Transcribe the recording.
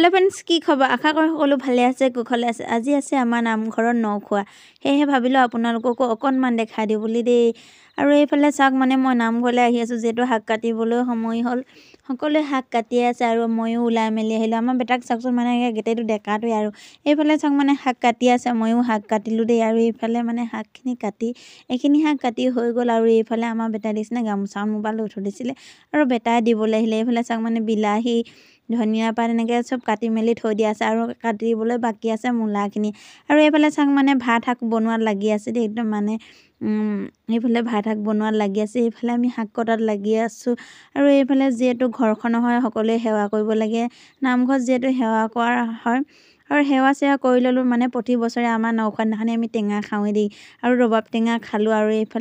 Hello' friends, কি খবৰ? আশা কৰোঁ সকলো ভালে আছে, কুশলে আছে। আজি আছে আমাৰ নামঘৰত নখোৱা, সেয়েহে ভাবিলোঁ আপোনালোককো অকণমান দেখাই দিওঁ বুলি দেই। আৰু এইফালে চাওক, মই নামঘৰলৈ আহি আছোঁ, যিহেতু শাক কাটিবলৈ সময় হ'ল। সকলোৱে শাক কাটিয়ে আছে আৰু ময়ো ওলাই মেলি আহিলোঁ। আমাৰ বেটাক চাওকচোন, গোটেইটো ডেকাটোৱে আৰু এইফালে চাওক শাক কাটি আছে, ময়ো শাক কাটিলোঁ দেই। আৰু এইফালে শাকখিনি কাটি এইখিনি শাক কাটি হৈ গ'ল। আৰু এইফালে আমাৰ বেটাই দিছিলে গামোচা মোবাইল লৈ থৈ দিছিলে আৰু বেটাই দিবলৈ আহিলে। এইফালে চাওক বিলাহী, ধনিয়া পাত এনেকৈ চব কাটি মেলি থৈ দিয়া আছে আৰু কাটিবলৈ বাকী আছে মূলাখিনি। আৰু এইফালে চাওক ভাত শাক বনোৱাত লাগি আছে দেই, একদম এইফালে ভাত শাক বনোৱাত লাগি আছে, এইফালে আমি শাক কটাত লাগি আছোঁ। আৰু এইফালে যিহেতু ঘৰখনৰ হয়, সকলোৱে সেৱা কৰিব লাগে। নামঘৰত যিহেতু সেৱা কৰা হয় আৰু সেৱা চেৱা কৰি ল'লোঁ। প্ৰতি বছৰে আমাৰ নখোৱা দিনাখনি আমি টেঙা খাওঁৱেই দেই, আৰু ৰবাব টেঙা খালোঁ। আৰু এইফালে